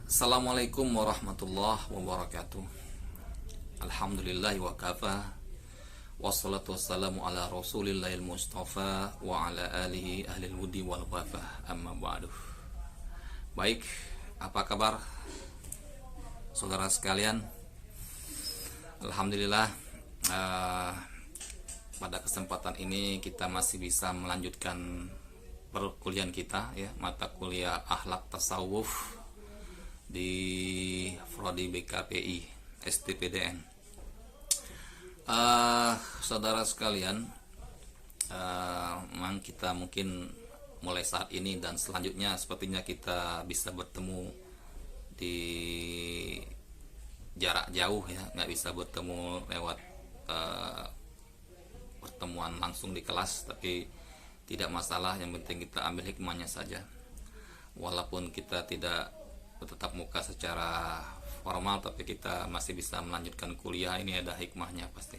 Assalamualaikum warahmatullahi wabarakatuh. Alhamdulillahi wa kafa. Wassalatu wassalamu ala rasulillahil mustafa wa ala alihi ahlil wudi wal wafa. Amma ba'du. Baik, apa kabar saudara sekalian? Alhamdulillah, pada kesempatan ini kita masih bisa melanjutkan perkuliahan kita, ya, mata kuliah akhlak tasawuf di Prodi BKPI STPDN. Saudara sekalian, memang kita mungkin mulai saat ini dan selanjutnya sepertinya kita bisa bertemu di jarak jauh, ya, nggak bisa bertemu lewat pertemuan langsung di kelas, tapi tidak masalah, yang penting kita ambil hikmahnya saja. Walaupun kita tidak tetap muka secara formal, tapi kita masih bisa melanjutkan kuliah ini, ada hikmahnya pasti.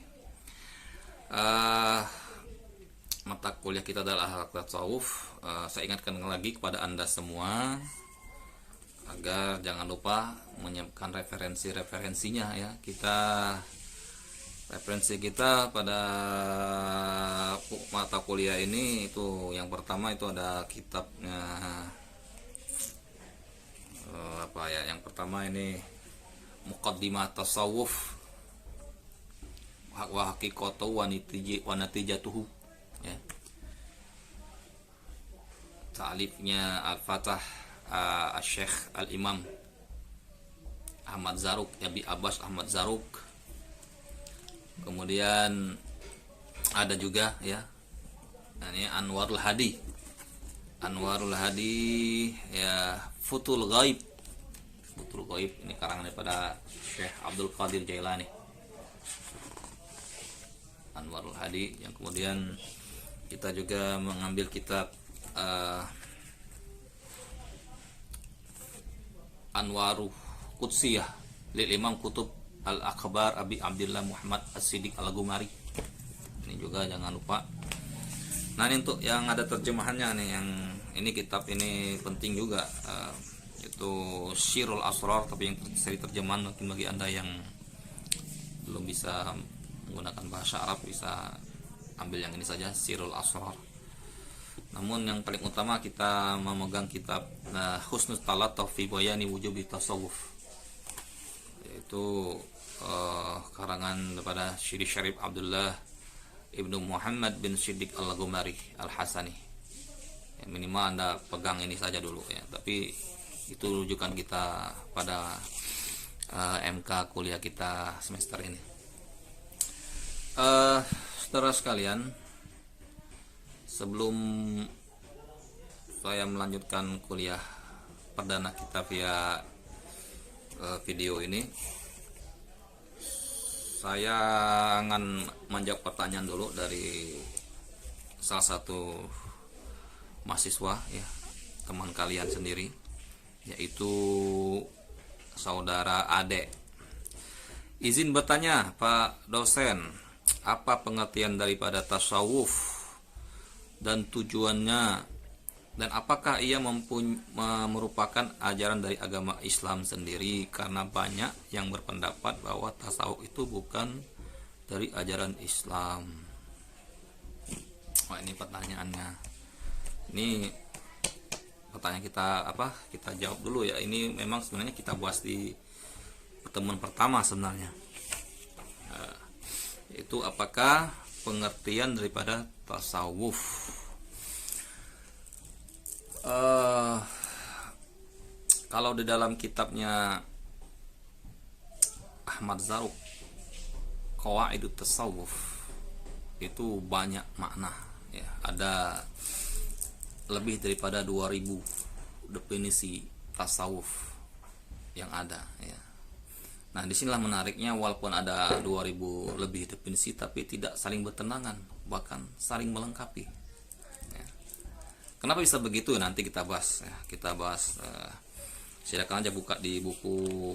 Mata kuliah kita adalah akhlak tasawuf. Saya ingatkan lagi kepada Anda semua agar jangan lupa menyiapkan referensinya, ya. Referensi kita pada mata kuliah ini itu yang pertama itu ada kitabnya, yang pertama ini Muqaddimah Tasawuf wa Haqiqatu wa Natijatuhu, ya. Ta'alifnya Al-Fatah Syekh Al-Imam Ahmad Zaruk, Abi Abbas Ahmad Zaruk. Kemudian ada juga, ya, ini Anwarul Hadi, ya, Futhul Ghaib ini karangan daripada Syekh Abdul Qadir Jailani, Anwarul Hadi. Yang kemudian kita juga mengambil kitab Anwaruh Qudsiyah lil Imam Kutub Al-Akhbar Abi Abdillah Muhammad As-Siddiq Al-Gumari. Ini juga jangan lupa. Nah, ini untuk yang ada terjemahannya nih, yang ini kitab ini penting juga, itu Syirul Asrar, tapi yang seri terjemahan mungkin bagi Anda yang belum bisa menggunakan bahasa Arab bisa ambil yang ini saja, Syirul Asrar. Namun yang paling utama kita memegang kitab Husnul Talatuf fi Bayani Wujubi Tasawuf, yaitu karangan daripada Syekh Syarif Abdullah Ibnu Muhammad bin Siddiq Al-Gumari Al-Hasani. Ya, minimal Anda pegang ini saja dulu, ya. Tapi itu rujukan kita pada MK kuliah kita semester ini. Saudara sekalian, sebelum saya melanjutkan kuliah perdana kita via video ini, saya akan menjawab pertanyaan dulu dari salah satu mahasiswa, ya, teman kalian sendiri, yaitu saudara Ade. Izin bertanya, Pak dosen, apa pengertian daripada tasawuf dan tujuannya, dan apakah ia merupakan ajaran dari agama Islam sendiri? Karena banyak yang berpendapat bahwa tasawuf itu bukan dari ajaran Islam. Wah, ini pertanyaannya. Ini pertanyaan kita jawab dulu, ya. Ini memang sebenarnya kita bahas di pertemuan pertama sebenarnya, yaitu apakah pengertian daripada tasawuf. Kalau di dalam kitabnya Ahmad Zaruk Qawaidut Tasawuf itu banyak makna, ya. Ada lebih daripada 2000 definisi tasawuf yang ada, ya. Nah, disinilah menariknya, walaupun ada 2000 lebih definisi, tapi tidak saling bertentangan, bahkan saling melengkapi, ya. Kenapa bisa begitu? Nanti kita bahas, ya. Silakan aja buka di buku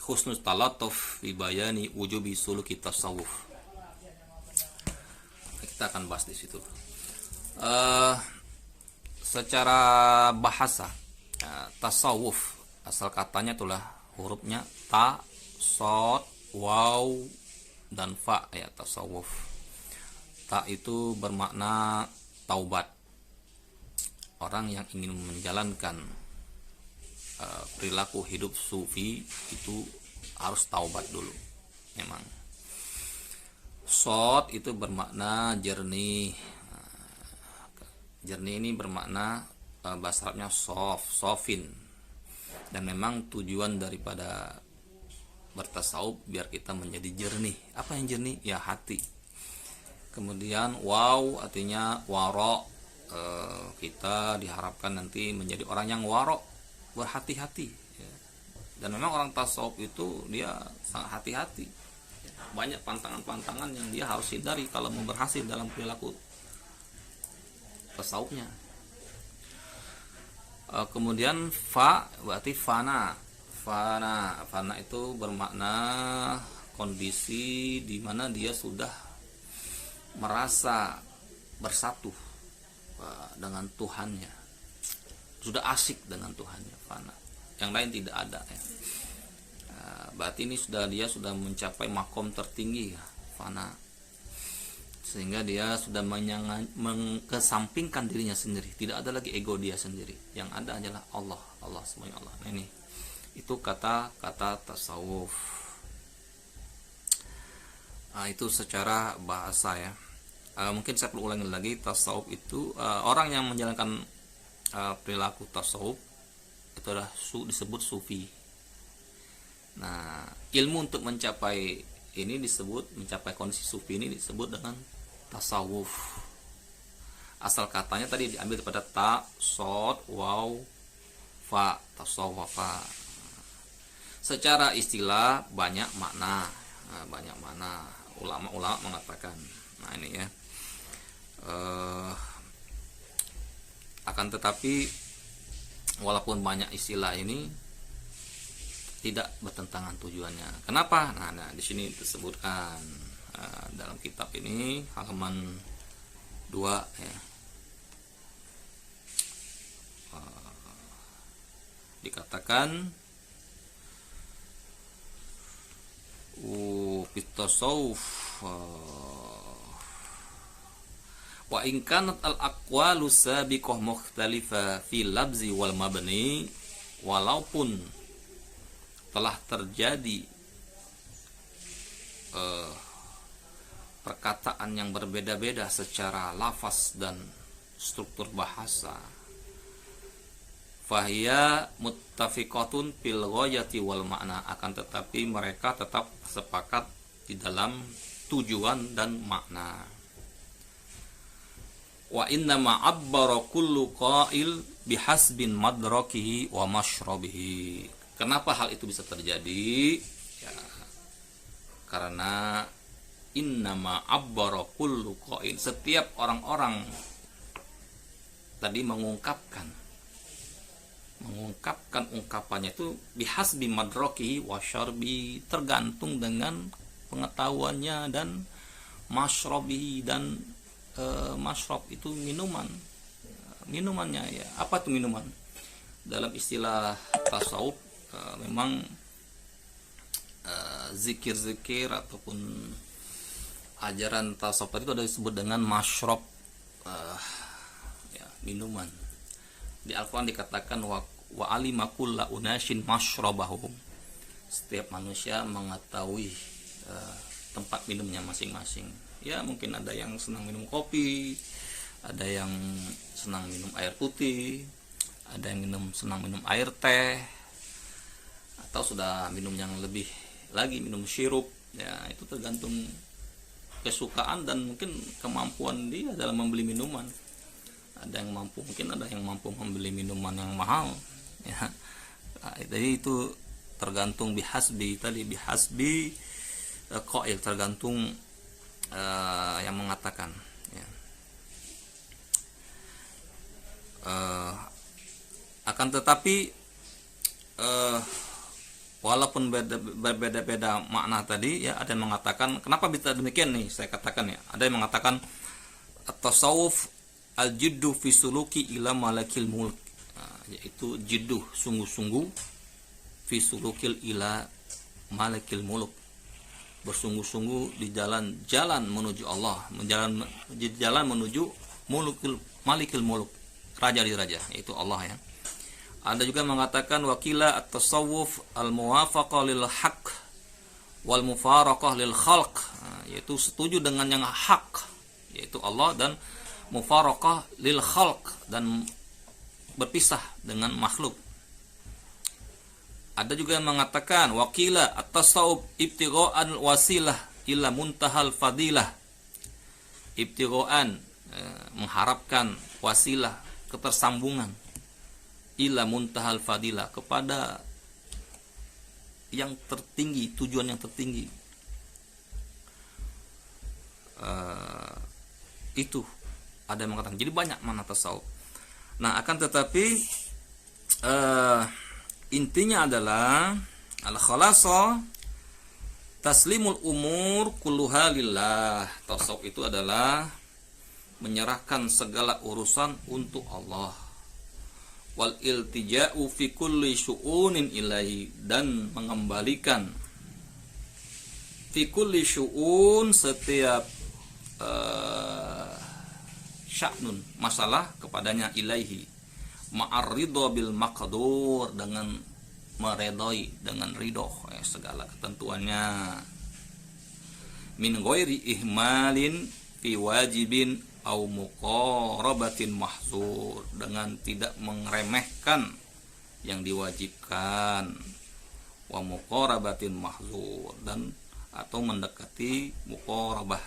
Husnul Talatuf fi Bayani Wujubi Suluki Tasawuf. Kita akan bahas di situ. Secara bahasa, tasawuf Asal katanya itulah hurufnya ta, sod, waw, dan fa ya, tasawuf. Ta itu bermakna taubat. Orang yang ingin menjalankan perilaku hidup sufi itu harus taubat dulu memang. Sod itu bermakna jernih. Jernih ini bermakna bahasa Arabnya sofin. Dan memang tujuan daripada bertasawuf biar kita menjadi jernih. Apa yang jernih? Ya hati. Kemudian wow artinya waro. Kita diharapkan nanti menjadi orang yang waro, berhati-hati. Dan memang orang tasawuf itu dia sangat hati-hati. Banyak pantangan-pantangan yang dia harus hindari kalau mau berhasil dalam perilaku tasawufnya. Kemudian fa berarti fana. Fana itu bermakna kondisi di mana dia sudah merasa bersatu dengan Tuhannya, sudah asik dengan Tuhannya. Fana, yang lain tidak ada ya. Berarti ini dia sudah mencapai makom tertinggi ya, fana, sehingga dia sudah mengkesampingkan dirinya sendiri. Tidak ada lagi ego dia sendiri, yang ada hanyalah Allah semuanya Allah. Nah, ini itu kata-kata tasawuf. Itu secara bahasa ya. Mungkin saya perlu ulangi lagi, tasawuf itu orang yang menjalankan perilaku tasawuf itu adalah disebut sufi. Nah, ilmu untuk mencapai ini mencapai kondisi sufi ini disebut dengan tasawuf. Asal katanya tadi diambil daripada ta, sod, waw, fa, tasawwafa. Secara istilah banyak makna. Ulama-ulama mengatakan. Nah, ini ya. Akan tetapi walaupun banyak istilah ini tidak bertentangan tujuannya. Kenapa? Nah di sini disebutkan dalam kitab ini halaman 2 ya. Dikatakan tasawuf wa in kanat al aqwalu sabiqah mukhtalifa fi labzi wal mabni, walaupun telah terjadi perkataan yang berbeda-beda secara lafaz dan struktur bahasa, fahiya muttafiqatun fil ghayati wal makna, akan tetapi mereka tetap sepakat di dalam tujuan dan makna. Wa inna ma'abbara kullu qail bihasbin madrakihi wa mashrabihi. Kenapa hal itu bisa terjadi? Ya, karena inna ma'abbara kullu qail, setiap orang-orang tadi mengungkapkan ungkapannya itu bihasbi madrakihi wa syarbi, tergantung dengan pengetahuannya, dan mashrabihi, dan mashrab itu minumannya ya. Apa itu minuman? Dalam istilah tasawuf memang zikir-zikir ataupun ajaran tasawuf itu ada disebut dengan mashrab, ya, minuman. Di Al-Quran dikatakan wa alima kullu unashin mashrabahum, setiap manusia mengetahui tempat minumnya masing-masing. Ya, mungkin ada yang senang minum kopi, ada yang senang minum air putih, ada yang senang minum air teh, atau sudah minum yang lebih lagi, minum sirup. Ya, itu tergantung kesukaan dan mungkin kemampuan dia dalam membeli minuman. Ada yang mampu, mungkin ada yang mampu membeli minuman yang mahal. Ya, jadi itu tergantung bihasbi qail, tergantung yang mengatakan ya. Akan tetapi walaupun berbeda-beda makna tadi ya, ada yang mengatakan, kenapa bisa demikian nih saya katakan ya, ada yang mengatakan at-tasawuf al-jiddu fi suluki ila malakil mulk, yaitu jiddu, sungguh-sungguh fi sulukil ila malikil muluk, bersungguh-sungguh di jalan menuju Allah, jalan menuju malikil muluk, raja di raja, yaitu Allah ya. Ada juga mengatakan wakila at-tasawuf al-muwafaqah lil haq wal mufaraqah lil khalq, yaitu setuju dengan yang hak yaitu Allah, dan mufaraqah lil khalq, dan berpisah dengan makhluk. Ada juga yang mengatakan wakila at-tasawuf ibtigha'an wasilah ila muntahal fadilah, ibtigha'an mengharapkan, wasilah ketersambungan, ila muntahal fadilah kepada yang tertinggi, tujuan yang tertinggi. Itu ada yang mengatakan. Jadi banyak makna tasawuf. Nah, akan tetapi intinya adalah al-khalasa taslimul umur kulluha lillah. Tasawuf itu adalah menyerahkan segala urusan untuk Allah. Wal iltija'u fi kulli syu'unin ilahi, dan mengembalikan fi kulli syu'un, setiap sya'nun, masalah, kepadanya, ilaihi ma'ar ridho bil maqdur, dengan meredoi, dengan ridho segala ketentuannya, min ghairi ihmalin fi wajibin au muqarabatin mahzur, dengan tidak mengremehkan yang diwajibkan, wa muqarabatin mahzur, dan atau mendekati muqarabah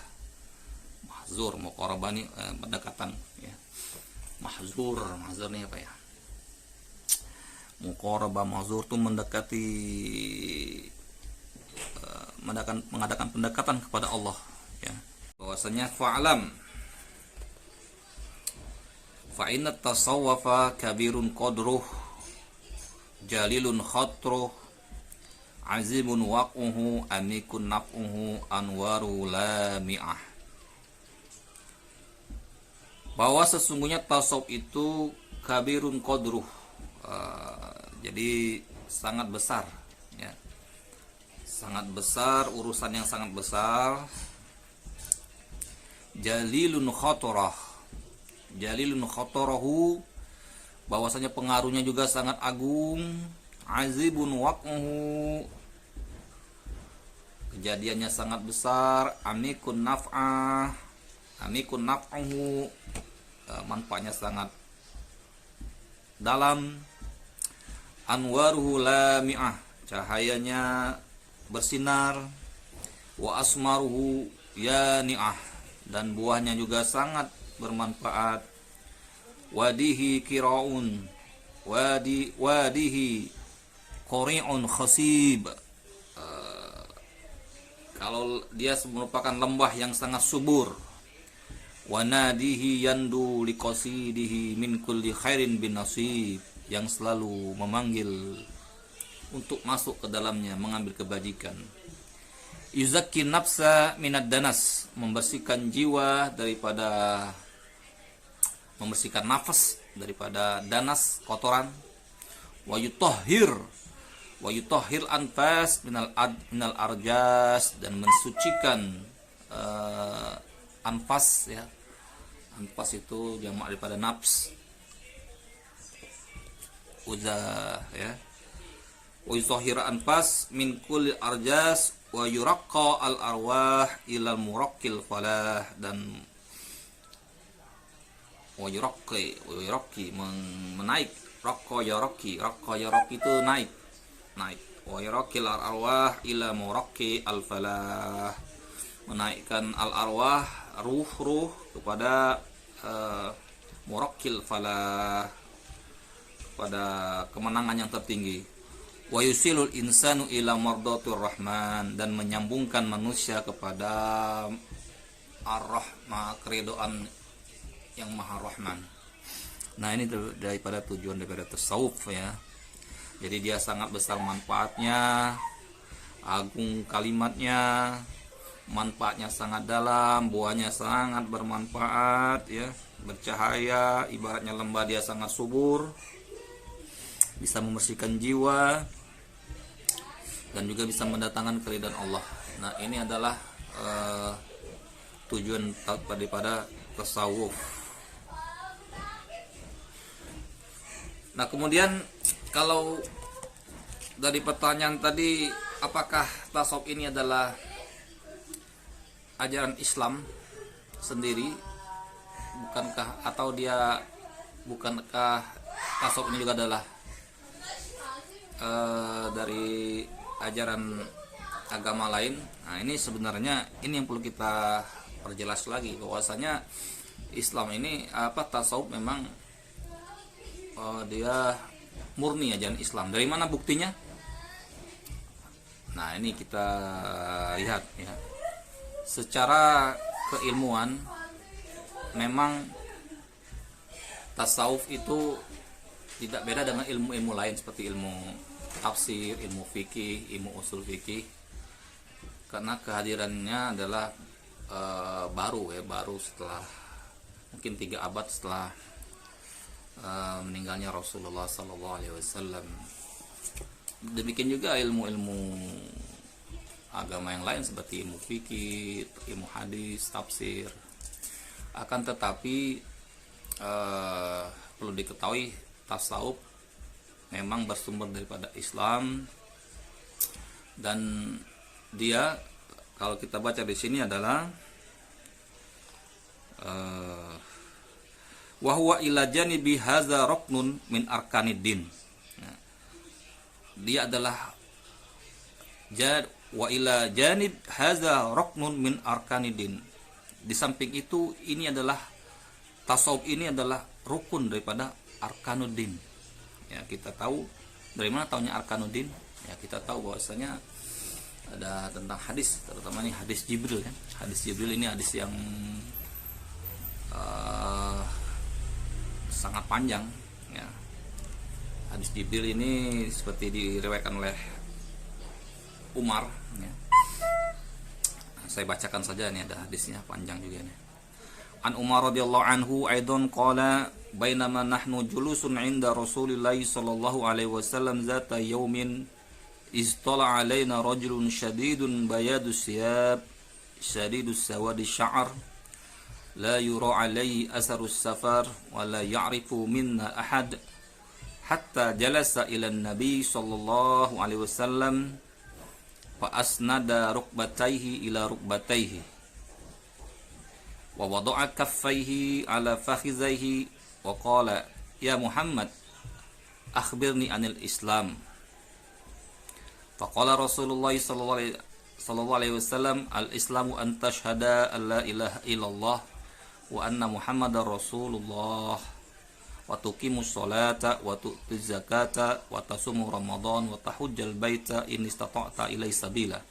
mahzur. Muqarabah ini pendekatan ya. Mahzur ini apa ya? Muqarabah mahzur itu mendekati, mengadakan pendekatan kepada Allah ya. Bahwasanya fa'lam fa'inna tasawwafa kabirun qadruh jalilun khatruh azimun waq'uhu amikun naf'uhu anwaru lami'ah. Bahwa sesungguhnya tasawuf itu kabirun qadruh, jadi sangat besar ya. Sangat besar, urusan yang sangat besar. Jalilun khatarahu, bahwasanya pengaruhnya juga sangat agung. Azibun waq'uhu, kejadiannya sangat besar. Amikun naf'uhu, manfaatnya sangat dalam. Anwaruhu lami'ah, cahayanya bersinar. Wa asmaruhu yani'ah, dan buahnya juga sangat bermanfaat. Wadihi kiraun, wadihi qari'un khasib, kalau dia merupakan lembah yang sangat subur. Wanadihi yandu liqasidihi min kulli khairin bin nasib, yang selalu memanggil untuk masuk ke dalamnya, mengambil kebajikan. Yuzakki nafsa minad danas, membersihkan jiwa daripada, membersihkan nafas daripada danas, kotoran. Wa yutahhir anfas minal arjas, dan mensucikan anfas ya. Anfas itu jamak daripada nafs, uzah ya. Wa yutahhir anfas min kulli arjas wa yuraqqa al arwah ilal muraqqil falah, dan wa yuraqi menaik. Raqqa yaraqi itu naik. Wa yuraqil al arwah ila muraqqi al falah, menaikkan al arwah, ruh kepada muraqqil falah, pada kemenangan yang tertinggi. Wa yusilul insanu ila mardatur rahman, dan menyambungkan manusia kepada ar-rahmah, keridhaan yang maha rahman. Nah, ini daripada tujuan daripada tasawuf ya. Jadi dia sangat besar manfaatnya, agung kalimatnya, manfaatnya sangat dalam, buahnya sangat bermanfaat ya, bercahaya, ibaratnya lembah dia sangat subur, bisa membersihkan jiwa. dan juga bisa mendatangkan keridhaan Allah. Nah, ini adalah tujuan daripada tasawuf. Nah, kemudian kalau dari pertanyaan tadi, apakah tasawuf ini adalah ajaran Islam sendiri, bukankah tasawuf ini juga adalah dari ajaran agama lain? Nah, ini sebenarnya ini yang perlu kita perjelas lagi, bahwasanya Islam ini tasawuf memang dia murni ajaran Islam. Dari mana buktinya? Nah, ini kita lihat ya. Secara keilmuan memang tasawuf itu tidak beda dengan ilmu-ilmu lain seperti ilmu tafsir, ilmu fikih, ilmu usul fikih, karena kehadirannya adalah baru setelah mungkin 3 abad setelah meninggalnya Rasulullah SAW. Demikian juga ilmu-ilmu agama yang lain seperti ilmu fikih, ilmu hadis, tafsir. Akan tetapi perlu diketahui tasawuf memang bersumber daripada Islam, dan dia kalau kita baca di sini adalah wa huwa ila janibi hadza ruknun min arkaniddin. Dia adalah wa ila janib hadza ruknun min arkaniddin. Di samping itu, ini adalah tasawuf ini adalah rukun daripada arkanuddin. Ya, kita tahu dari mana taunya arkanuddin? Ya, kita tahu bahwasanya ada tentang hadis, terutama ini hadis Jibril kan. Hadis Jibril ini hadis yang sangat panjang ya. Hadis Jibril ini seperti diriwayatkan oleh Umar ya. Saya bacakan saja, nih ada hadisnya panjang juga nih. An Umar radhiyallahu anhu aidan qala bainama nahnu julusun 'inda Rasulillah sallallahu alaihi wasallam zata yaumin istala alaina rajulun shadidun bayadus siyab shadidus sawadi sya'r la yura alaihi asarus safar wa la ya'rifu minna ahad hatta jalasa ila nabi sallallahu alaihi wasallam fa asnada rukbatayhi ila rukbatayhi wa wada'a kaffayhi ala fakhizayhi wa qala ya Muhammad akhbirni anil Islam. Faqala Rasulullah sallallahu alaihi wasallam al-islamu an tashhada an la ilaha illallah wa anna Muhammadar Rasulullah wa tuqimus salata wa tu'tiz zakata wa tasumu ramadan wa tahujjal baita in istata'ta ilaihi sabila.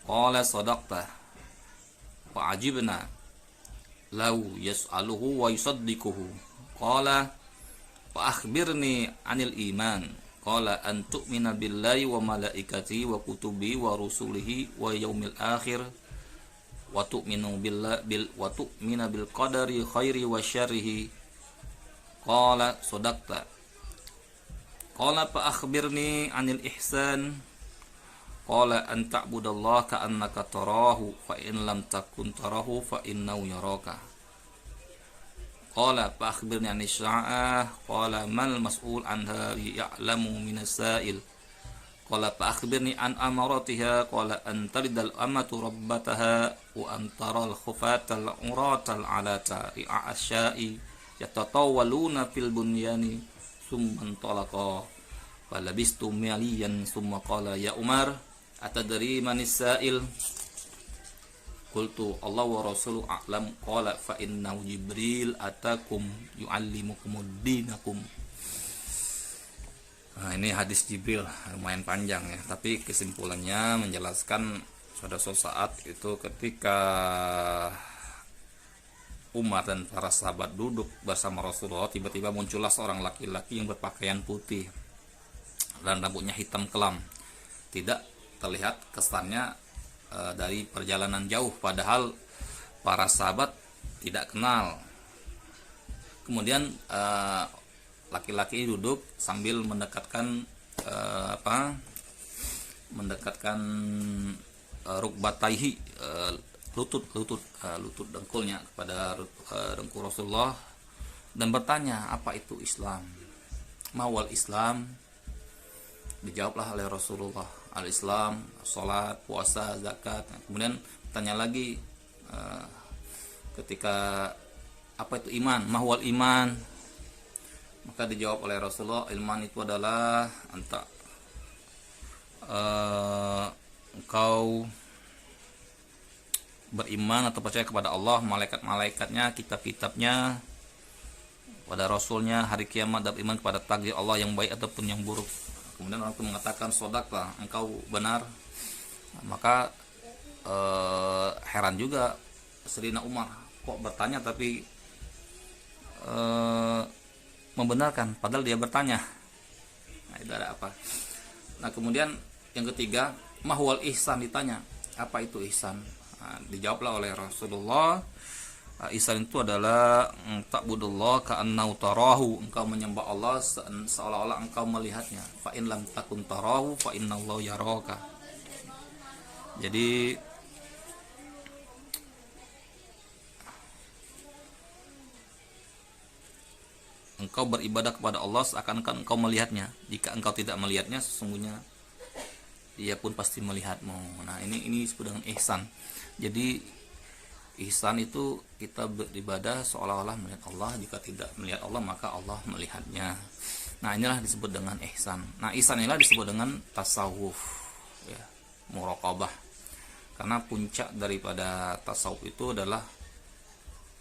Qala sadaqta wa ajibna law yas'aluhu wa yusaddiquhu. Qala fa akhbirni anil iman. Qala an tu'mina billahi wa malaikatihi wa kutubihi wa rusulihi wa yaumil akhir wa tu'minu bil qadari khairi wa syarrihi. Qala sadaqta. Qala fa akhbirni anil ihsan. Qala an ta'budallaha ka'annaka tarahu fa in lam takun tarahu fa innahu yaraka. Qala fa akhbirni anis sa'ah. Qala mal mas'ul anha ya'lamu minas sa'il. Qala fa akhbirni an amaratiha. Qala an talidal amatu rabbataha wa an taral khufatal uratal alata ri'a asya'i yatatawaluna fil bunyani summa talaqa falabistu maliyan summa qala ya Umar atadri manis sa'il. Qultu Allah wa rasuluhu a'lam. Qala fa innahu Jibril atakum yu'allimukumud dinakum. Nah, ini hadis Jibril lumayan panjang ya, tapi kesimpulannya menjelaskan pada suatu saat itu ketika Umar dan para sahabat duduk bersama Rasulullah, tiba-tiba muncullah seorang laki-laki yang berpakaian putih dan rambutnya hitam kelam. Tidak terlihat kesannya dari perjalanan jauh, padahal para sahabat tidak kenal. Kemudian laki-laki duduk sambil mendekatkan mendekatkan rukbataihi, lutut dengkulnya kepada dengkul Rasulullah, dan bertanya, apa itu Islam? Mawal Islam? Dijawablah oleh Rasulullah, al-Islam, salat, puasa, zakat. Kemudian tanya lagi ketika apa itu iman? Mahwal iman? Maka dijawab oleh Rasulullah, iman itu adalah engkau beriman atau percaya kepada Allah, malaikat-malaikatnya, kitab-kitabnya, pada Rasulnya, hari kiamat, dan iman kepada takdir Allah yang baik ataupun yang buruk. Kemudian orang itu mengatakan, sodaklah, engkau benar. Maka heran juga Sayyidina Umar, kok bertanya tapi membenarkan, padahal dia bertanya. Nah, itu ada apa? Nah, kemudian yang ketiga, mahwal ihsan, ditanya, apa itu ihsan? Nah, dijawablah oleh Rasulullah, ihsan itu adalah ta'budullah ka'annau tarahu, engkau menyembah Allah seolah-olah engkau melihatnya. Fa in lam takun tarahu fa innallaha yaraka. Jadi engkau beribadah kepada Allah seakan-akan engkau melihatnya. Jika engkau tidak melihatnya, sesungguhnya Dia pun pasti melihatmu. Nah, ini disebut dengan ihsan. Jadi ihsan itu kita beribadah seolah-olah melihat Allah. Jika tidak melihat Allah, maka Allah melihatnya. Nah, inilah disebut dengan ihsan. Nah, ihsan inilah disebut dengan tasawuf, ya, muraqabah. Karena puncak daripada tasawuf itu adalah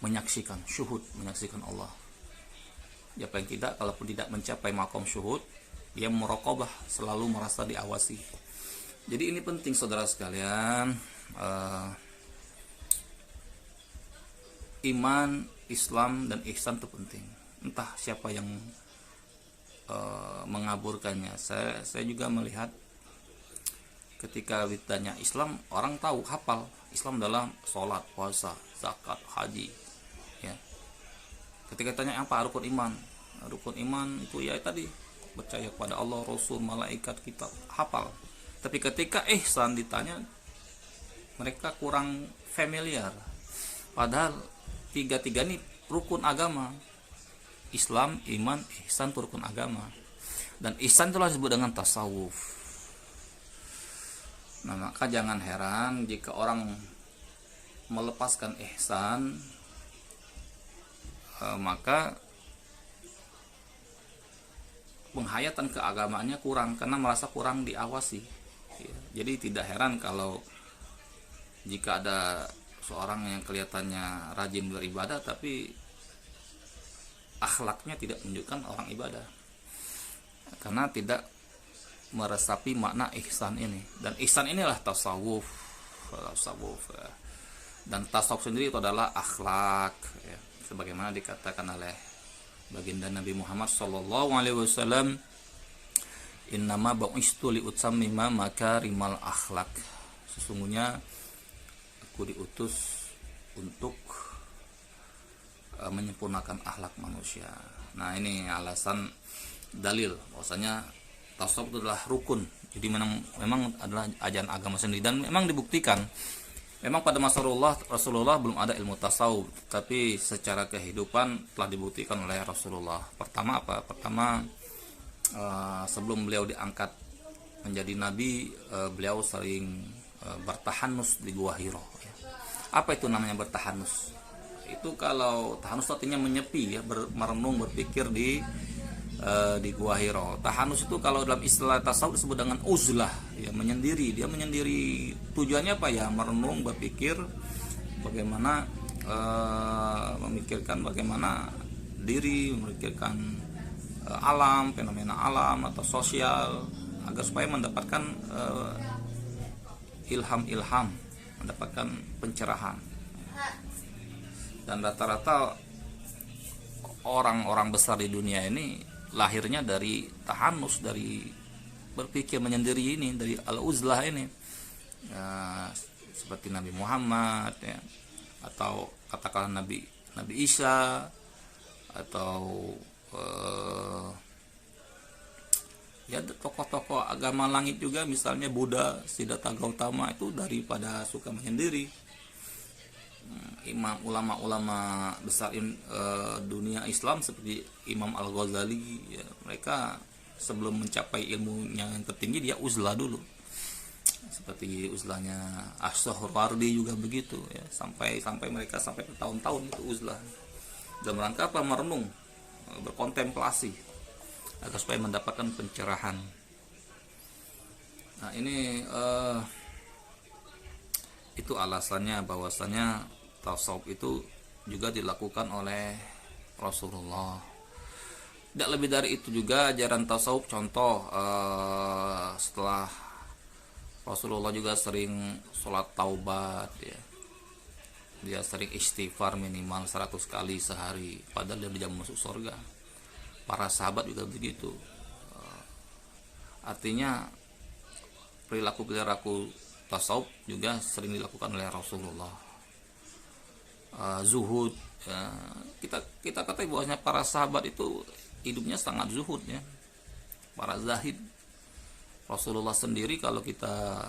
menyaksikan, syuhud, menyaksikan Allah. Ya, paling tidak, kalaupun tidak mencapai makom syuhud, dia muraqabah, selalu merasa diawasi. Jadi ini penting, saudara sekalian. Iman, Islam, dan ihsan itu penting. Entah siapa yang mengaburkannya. Saya juga melihat ketika ditanya Islam, orang tahu, hafal. Islam adalah sholat, puasa, zakat, haji. Ya. Ketika tanya apa rukun iman? Rukun iman itu ya tadi, percaya kepada Allah, Rasul, malaikat, kitab, hafal. Tapi ketika ihsan ditanya, mereka kurang familiar. Padahal tiga-tiga ini rukun agama. Islam, iman, ihsan itu rukun agama. Dan ihsan itulah disebut dengan tasawuf. Nah, maka jangan heran jika orang melepaskan ihsan, maka penghayatan keagamaannya kurang, karena merasa kurang diawasi. Jadi tidak heran kalau jika ada seorang yang kelihatannya rajin beribadah tapi akhlaknya tidak menunjukkan orang ibadah, karena tidak meresapi makna ihsan ini. Dan ihsan inilah tasawuf. Dan tasawuf sendiri itu adalah akhlak, ya. Sebagaimana dikatakan oleh baginda Nabi Muhammad SAW, innama bu'istu liutammima makarimal akhlak. Sesungguhnya aku diutus untuk menyempurnakan akhlak manusia. Nah, ini alasan dalil bahwasanya tasawuf itu adalah rukun. Jadi memang adalah ajaran agama sendiri, dan memang dibuktikan. Memang pada masa Rasulullah belum ada ilmu tasawuf, tapi secara kehidupan telah dibuktikan oleh Rasulullah. Pertama apa? Pertama, sebelum beliau diangkat menjadi nabi, beliau sering bertahanus di Gua Hiro. Apa itu namanya bertahanus? Itu kalau tahanus artinya menyepi, ya, merenung, berpikir di Gua Hiro. Tahanus itu kalau dalam istilah tasawuf disebut dengan uzlah, ya, menyendiri. Dia menyendiri, tujuannya apa? Ya, merenung, berpikir bagaimana memikirkan bagaimana diri, memikirkan alam, fenomena alam atau sosial, agar supaya mendapatkan ilham, mendapatkan pencerahan. Dan rata-rata orang-orang besar di dunia ini lahirnya dari tahanus, dari berpikir menyendiri ini, dari al-uzlah ini, ya, seperti Nabi Muhammad, ya, atau katakanlah Nabi Isa, atau Ya tokoh-tokoh agama langit juga, misalnya Buddha, Siddhartha Gautama itu daripada suka menyendiri. Imam ulama-ulama besar dunia Islam seperti Imam Al-Ghazali ya, mereka sebelum mencapai ilmunya yang tertinggi dia uzlah dulu, seperti uzlahnya Ash-Shahrawardi juga begitu ya, sampai mereka sampai bertahun-tahun itu uzlah dalam rangka apa? Merenung, berkontemplasi agar supaya mendapatkan pencerahan. Nah ini itu alasannya bahwasanya tasawuf itu juga dilakukan oleh Rasulullah. Tidak lebih dari itu juga ajaran tasawuf. Contoh setelah Rasulullah juga sering sholat taubat ya. Dia sering istighfar minimal 100 kali sehari, padahal dia jam masuk surga. Para sahabat juga begitu. Artinya perilaku tasawuf juga sering dilakukan oleh Rasulullah. Zuhud ya, kita katakan bahwasanya para sahabat itu hidupnya sangat zuhud ya, para zahid. Rasulullah sendiri kalau kita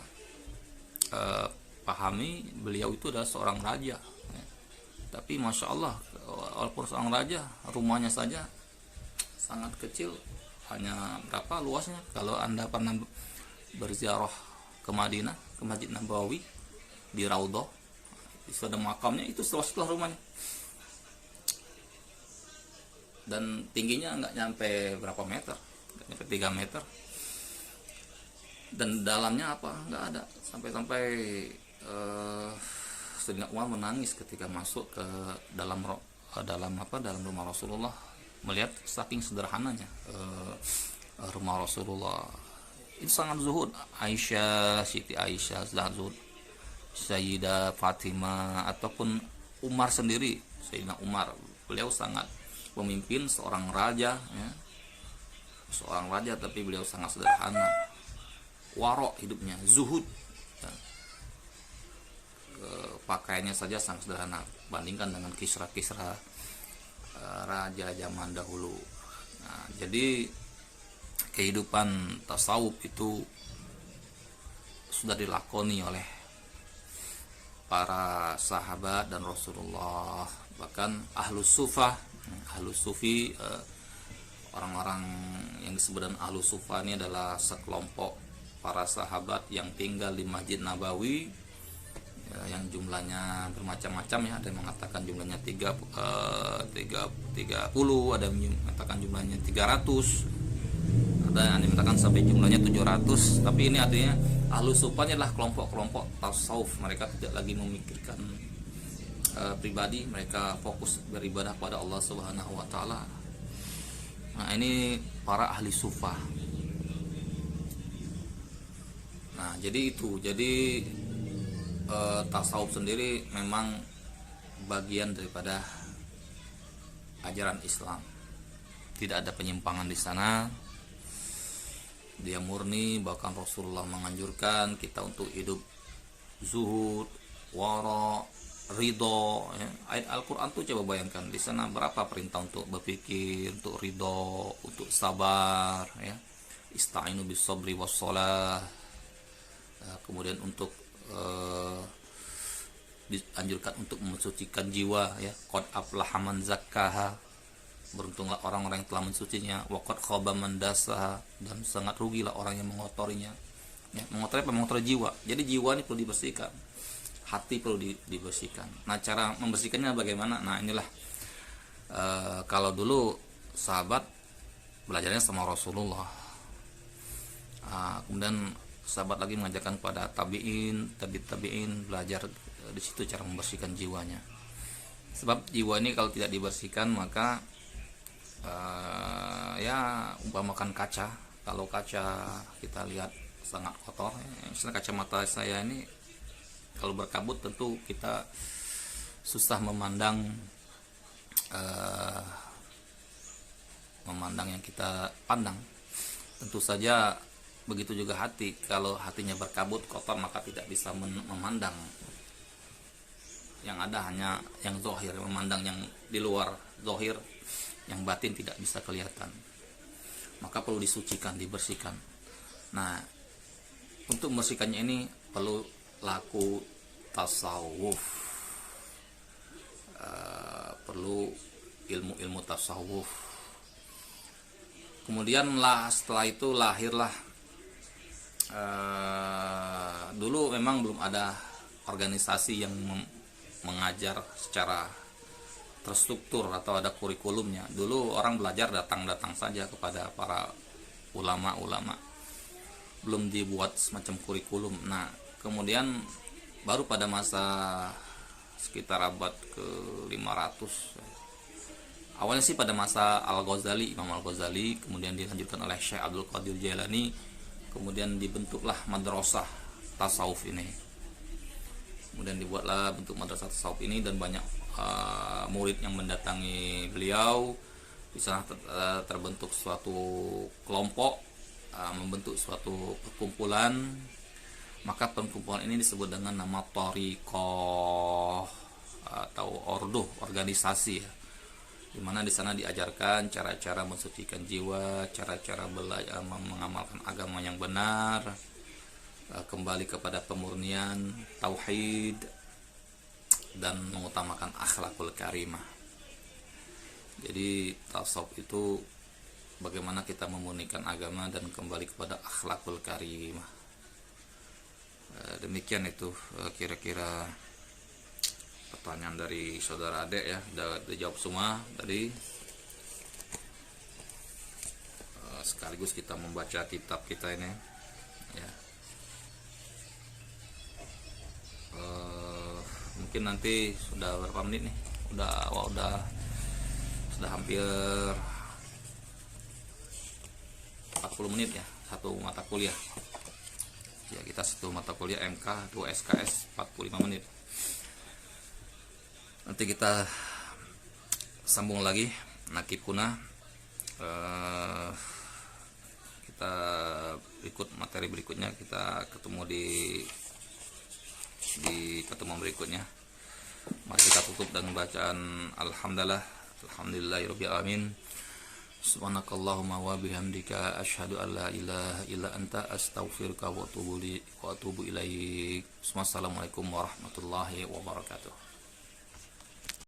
pahami, beliau itu adalah seorang raja ya. Tapi masya Allah, walaupun seorang raja, rumahnya saja sangat kecil, hanya berapa luasnya. Kalau Anda pernah berziarah ke Madinah, ke Masjid Nabawi, di Raudhah, di sana makamnya itu seluas rumahnya, dan tingginya nggak nyampe berapa meter, nggak nyampe 3 meter, dan dalamnya apa nggak ada. Sampai Sayyidina Umar menangis ketika masuk ke dalam rumah Rasulullah, melihat saking sederhananya rumah Rasulullah. Itu sangat zuhud. Siti Aisyah sangat zuhud, Sayyidah Fatimah, ataupun Umar sendiri, Sayyidina Umar, beliau sangat pemimpin, seorang raja ya. Seorang raja tapi beliau sangat sederhana, warok hidupnya, zuhud ya. Pakaiannya saja sangat sederhana bandingkan dengan kisra-kisra raja zaman dahulu. Nah, jadi kehidupan tasawuf itu sudah dilakoni oleh para sahabat dan Rasulullah. Bahkan ahlus sufi, orang-orang yang disebut dengan ahlus sufa ini adalah sekelompok para sahabat yang tinggal di Masjid Nabawi ya, yang jumlahnya bermacam-macam ya. Ada yang mengatakan jumlahnya 30, ada yang mengatakan jumlahnya 300, ada yang mengatakan sampai jumlahnya 700. Tapi ini artinya ahlus sufa adalah kelompok-kelompok tasawuf. Mereka tidak lagi memikirkan pribadi, mereka fokus beribadah pada Allah Subhanahu wa taala. Nah, ini para ahli sufa. Nah, jadi tasawuf sendiri memang bagian daripada ajaran Islam. Tidak ada penyimpangan di sana. Dia murni, bahkan Rasulullah menganjurkan kita untuk hidup zuhud, wara, ridho ya. Ayat Al-Quran tuh coba bayangkan di sana berapa perintah untuk berpikir, untuk ridho, untuk sabar ya. Ista'inu bis sabri was shalah. Kemudian untuk dianjurkan untuk mensucikan jiwa ya. Qad aflaha man zakkaha, beruntunglah orang-orang yang telah mensucinya. Wa qad khaba man dassaha, dan sangat rugilah orang yang mengotorinya ya. Mengotori jiwa. Jadi jiwa ini perlu dibersihkan, hati perlu dibersihkan. Nah, cara membersihkannya bagaimana? Nah, inilah kalau dulu sahabat belajarnya sama Rasulullah, kemudian sahabat lagi mengajarkan pada tabi'in belajar di situ cara membersihkan jiwanya. Sebab jiwa ini kalau tidak dibersihkan maka ya umpamakan kaca. Kalau kaca kita lihat sangat kotor, misalnya kacamata saya ini kalau berkabut tentu kita susah memandang yang kita pandang. Tentu saja begitu juga hati, kalau hatinya berkabut kotor maka tidak bisa memandang. Yang ada hanya yang zahir, memandang yang di luar zahir, yang batin tidak bisa kelihatan. maka perlu disucikan, dibersihkan. Nah, untuk membersihkannya ini perlu laku tasawuf, perlu ilmu-ilmu tasawuf. Kemudian setelah itu lahirlah, dulu memang belum ada organisasi yang mengajar secara terstruktur atau ada kurikulumnya. Dulu orang belajar datang-datang saja kepada para ulama-ulama, belum dibuat semacam kurikulum. Nah, kemudian baru pada masa sekitar abad ke 500, awalnya sih pada masa Al-Ghazali, Imam Al-Ghazali, kemudian dilanjutkan oleh Syekh Abdul Qadir Jailani, kemudian dibentuklah madrasah tasawuf ini. Kemudian dibuatlah bentuk madrasah tasawuf ini dan banyak murid yang mendatangi beliau. Di sana terbentuk suatu kelompok, membentuk suatu perkumpulan. Maka perkumpulan ini disebut dengan nama Thariqah atau ordo, organisasi ya. Dimana di sana diajarkan cara-cara mensucikan jiwa, cara-cara belajar mengamalkan agama yang benar, kembali kepada pemurnian, tauhid, dan mengutamakan akhlakul karimah. Jadi tasawuf itu bagaimana kita memurnikan agama dan kembali kepada akhlakul karimah. Demikian itu kira-kira pertanyaan dari saudara Adek ya, udah dijawab semua tadi. Sekaligus kita membaca kitab kita ini ya. Mungkin nanti sudah berapa menit nih? Udah hampir 40 menit ya, satu mata kuliah. Ya, kita satu mata kuliah MK, 2 SKS 45 menit. Nanti kita sambung lagi nakipuna. Kita ikut materi berikutnya, kita ketemu di pertemuan berikutnya. Mari kita tutup dengan bacaan alhamdulillahirabbil alamin. Subhanakallahumma wa bihamdika asyhadu an la ilaha illa anta astaghfiruka wa atubu ilaik. Wassalamualaikum warahmatullahi wabarakatuh.